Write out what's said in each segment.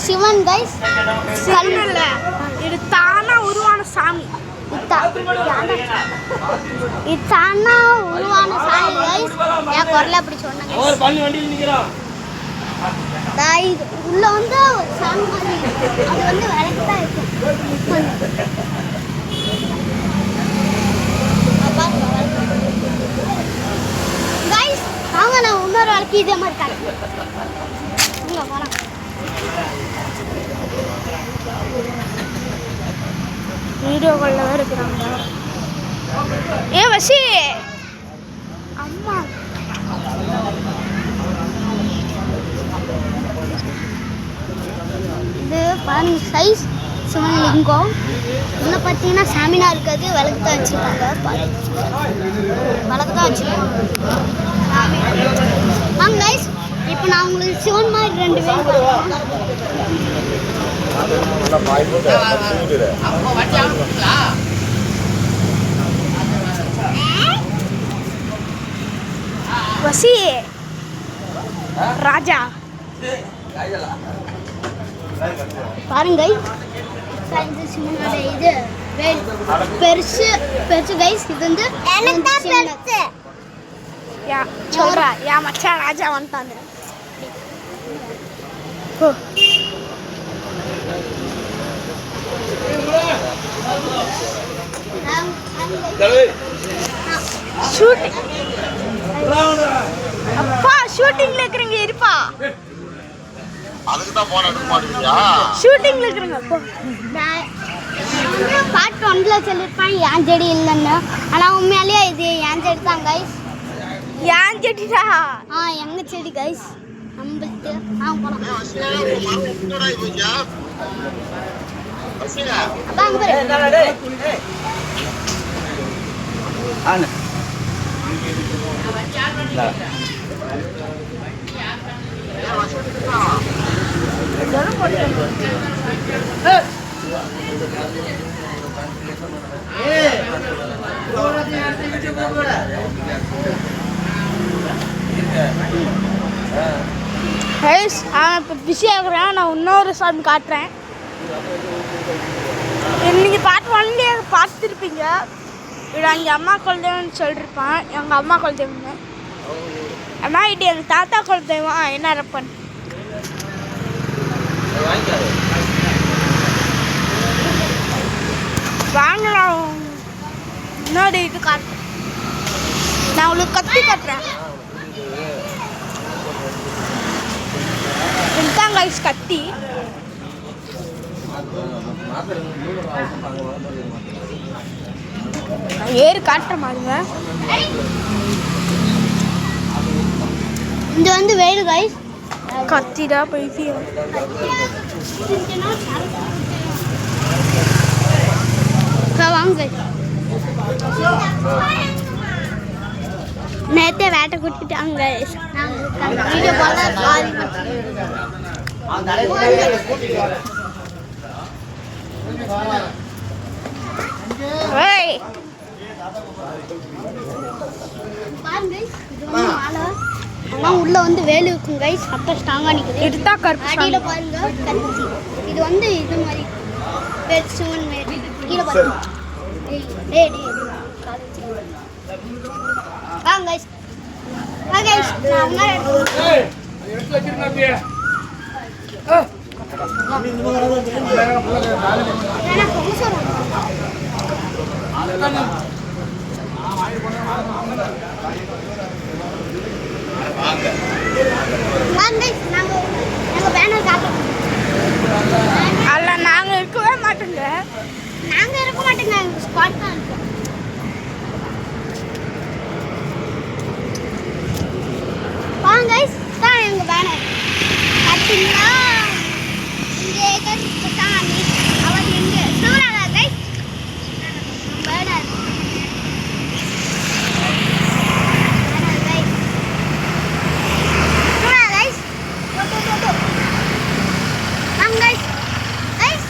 Sivan guys, இது தானா உருவான சாமி. இது தானா உருவான சாமி கைஸ். என் குரல அப்படி சொன்னாங்க. உள்ள வந்து ஒரு சாமி மாதிரி அது வந்து விளக்கு தான் இருக்கும். கைஸ் அவங்க நான் இன்னொரு விளக்கு இதே மாதிரி காட்டுறேன். போலாம். வீடியோ காலில் தான் இருக்கிறாங்க. ஏ வசி அம்மா இது பாருங்க சைஸ் சிவலிங்கம். இன்னும் பார்த்தீங்கன்னா சாமினா இருக்காது, விளக்கு தான் வச்சுருக்காங்க. விளக்கு தான் வச்சுருக்காங்க வாங்க கைஸ். இப்போ நான் உங்களுக்கு சிவன் மாதிரி 2 பேர் வசி ராஜா பாருங்க சிவனோட இது பெருசு பெருசு கைஸ். இது வந்து சொல்றா என் மச்சான் ராஜா வந்துட்டாங்க. அப்பா ஷூட்டிங்ல இருக்கறீங்க இருப்பா. அதுக்கு தான் போன் எடுக்க மாட்டீங்களா? ஷூட்டிங்ல இருக்கறீங்க அப்பா. பார்ட் 1ல சொல்லிருப்பான் ஏன் செடி இல்லன்னு. ஆனா உண்மையிலேயே இது ஏன் செடி தான் கைஸ். ஏன் செடிடா? எங்க செடி கைஸ். நம்பளுக்கு போலாம். அப்பா அங்க பாரு. ஆன இப்போ பிஸி ஆகுறேன். நான் இன்னொரு சாமி காட்டுறேன். நீங்கள் பாட்டு வந்து பார்த்துருப்பீங்க. இது எங்கள் அம்மா குலதெய்வம்னு சொல்லியிருப்பான். எங்கள் அம்மா குலதெய்வம்னு. ஆனால் இது எங்கள் தாத்தா குலதெய்வம் என்ன ரப்பன். வாங்கலாம். இன்னொரு இது காட்டுறேன். நான் உங்களுக்கு கத்தி காட்டுறேன். இதுதான் கைஸ் கத்தி. ஏறு காட்டுற மாதிரிங்க. இது வந்து வேறு கைஸ் கத்திடா போயிட்டு வாங்க. நேற்றே வேட்டை கூட்டிட்டாங்க. வீடியோ பாருங்க ஆனால் உள்ளே வந்து வேலு இருக்கும் கைஸ். அப்போ ஸ்ட்ராங்காக நிற்குது. இதுதான் கருப்பு அடியில் பாருங்க கத்தி. இது வந்து இது மாதிரி பெருசுவன் மாரி கீழே பாருங்க. வாங்க கைஸ். வாங்க கைஸ். நான் முன்னாடி எடுத்து வச்சிருக்கேன். அல்ல நாங்கள் இருக்கவே மாட்டோங்க. நாங்கள் இருக்க மாட்டோங்க. எங்கள் ஸ்குவாட் தான் இருக்கோம். வாங்க கைஸ். தான் எங்கள் பேனர் பார்த்தீங்களா? இங்கே சாமி அவர் எங்கே சூறாதா கைஸ் பேனர் கைஸ் சூறா கைஸ். வாங்க கைஸ். கைஸ்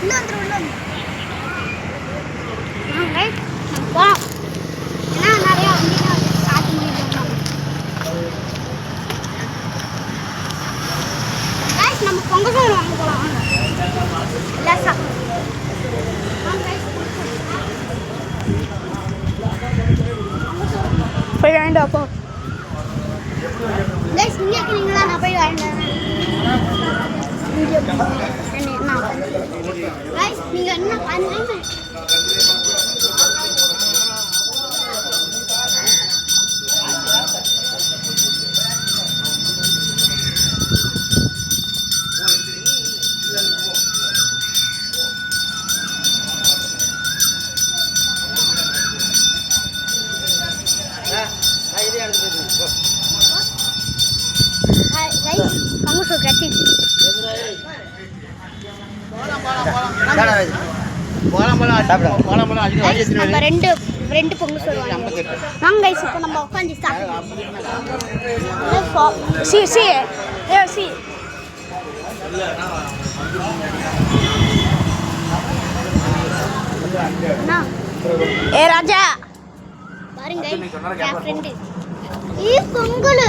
உள்ள வந்துடும். வாங்க கைஸ். போகலாம். ஏன்னா நிறையா வண்டி காட்டு முடியும். கைஸ் நம்ம பொங்கல் சோறு வாங்க போகலாம். லேசா போய் வாங்கிட்டு அப்போ. கைஸ் இங்கே இருக்கிறீங்களா? நான் போய் வாங்கிட்டு வீடியோ கைஸ் நீங்கள் என்ன பண்ணுறீங்க? kamu suka gratis. நம்ம ரெண்டு பொங்கல் சொல்லுவாங்க. வாங்க கைஸ் இப்போ நம்ம உட்காந்து சாப்பிடலாம். சி ஏ ராஜா பாருங்க என் ஃப்ரெண்டு பொங்கல்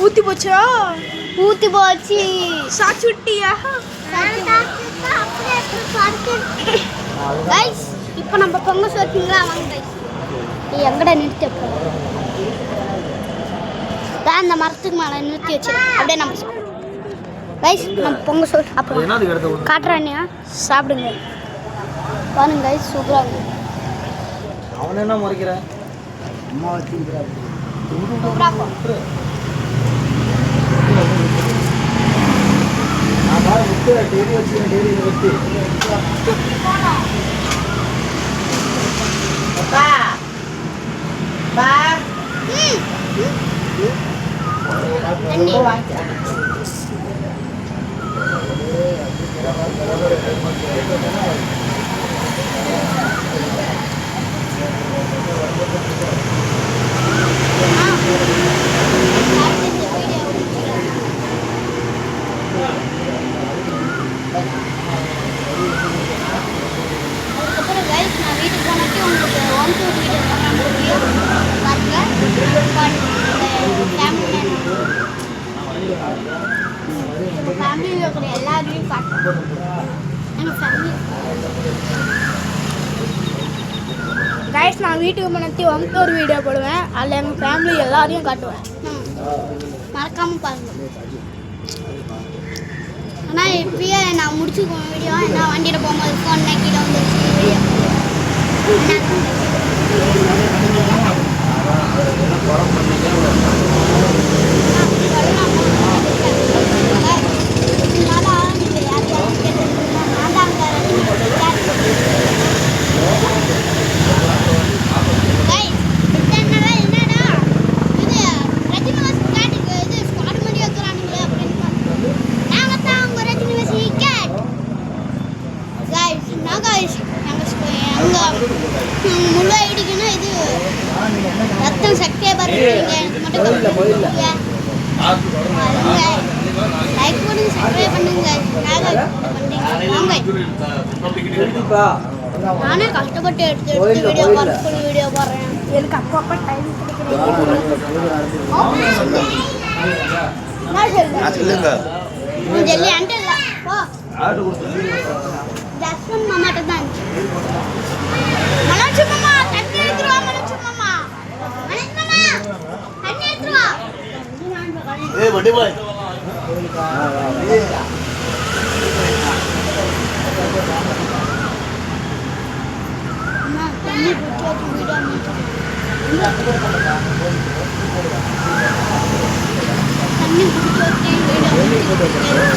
ஊத்தி போச்சா? ஊற்றி போச்சு. சாச்சுட்டியா? கைஸ் இப்போ நம்ம பொங்கல் சொல்லிங்களா? வாங்க கைஸ். நீ எங்கடா நிறுத்தி தான் அந்த மரத்துக்கு மேலே நிறுத்தி வச்சு அப்படியே நம்ம கைஸ் நம்ம பொங்கல் சொல் அப்புறம் காட்டுறானியா சாப்பிடுங்க. பாருங்க கைஸ் சூப்பராக இருக்கு. அவன் என்ன முறைக்கிற அம்மா வச்சுக்கிறாரு. நான் பாரு முட்டு டெய்லி வச்சுக்கிறேன். டெய்லி வச்சு அதுக்கப்புறம் கைஸ் நான் வீட்டுக்கு போனாட்டி உங்களுக்கு 1 2 வீடியோ பாருங்க. ஃபேமிலியில் இருக்கிற எல்லாரையும் காட்டுறேன். எங்கள் ஃபேமிலி கைஸ் நான் வீட்டுக்கு முன்னாடி ஒரு வீடியோ போடுவேன். அதில் எங்கள் ஃபேமிலி எல்லாரையும் காட்டுவேன். மறக்காமல் பாருங்கள். ஆனால் இப்பயே நான் முடிச்சுக்குவேன் வீடியோ. ஏன்னா வண்டியில் போகும்போது ஃபோன் கீழே வந்துருச்சு வீடியோ. முழு ஐடிக்குன்னா இது ரத்தம் சக்தியாக பாருங்க. எனக்கு மட்டும் லைக் பண்ணுங்க, சப்ஸ்கிரைப் பண்ணுங்க. வாங்க நானே கஷ்டப்பட்டு எடுத்து வீடியோ பார்த்து வீடியோ போடுறேன். எனக்கு அப்பப்போ டைம் கிடைக்கிறேன். சொல்லுங்க ஜெல்லி அண்ட் இல்ல போ ஜஸ்ட் மாமாட்ட தான் மலச்சு மாமா தண்ணி எடுத்து வா. மலச்சு மாமா தண்ணி எடுத்து வா. ஏய் வண்டி பாய் அம்மா தண்ணி குடிச்சு வீடியோ தண்ணி குடிச்சு வீடியோ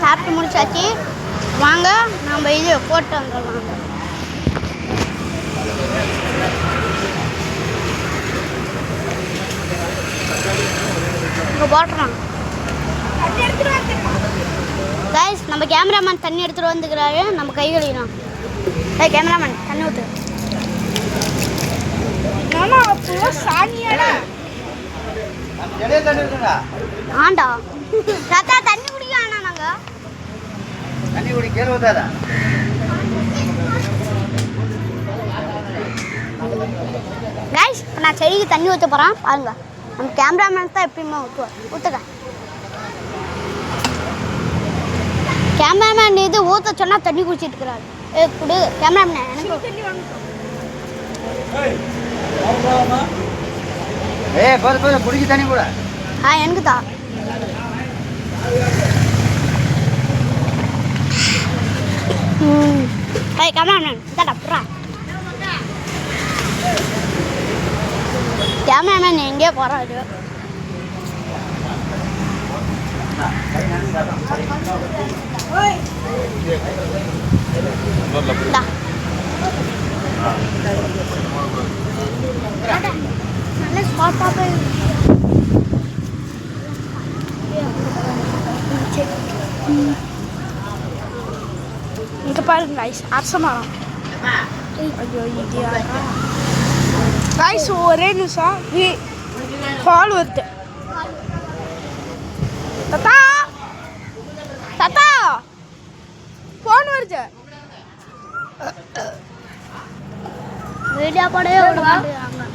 சாப்பிட்டு முடிச்சாச்சு. வாங்க நம்ம இது போட்டு வந்துடலாம். இங்கே போட்டுறோம். கைஸ் நம்ம கேமராமேன் தண்ணி எடுத்துகிட்டு வந்துக்கிறாரு. நம்ம கை கழுவிடும். கேமராமேன் தண்ணி ஊற்று. மாமா அப்போ சாணியாடா ஆண்டா தாத்தா தண்ணி குடிக்க வேணாம். நாங்கள் தண்ணி குடி கேள்வி ஊத்தாதா கைஸ் நான் செடிக்கு தண்ணி ஊற்ற போகிறேன். பாருங்க நம்ம கேமராமேன் தான் எப்பயுமே ஊற்றுவார். ஊற்றுக்க கேமராமேன் இது ஊற்ற சொன்னால் தண்ணி குடிச்சிட்டு இருக்கிறாரு. கொடு கேமராமேன் எனக்கு தண்ணி வாங்க. போதும் குடிக்க தண்ணி கூட எனக்கு தான். கேமராமேன் தடப்புறா. கேமராமேன் எங்கேயோ போகிறாரு. நல்ல ஸ்பாட்டாக இங்கே பாருங்க கைஸ் அரச மரம். ஐயோ இது கைஸ் ஒரே நிமிஷம் கால் வருது. தாத்தா தாத்தா ஃபோன் வருது. வீடியோ போடவே விட மாட்டேங்கிறாங்க.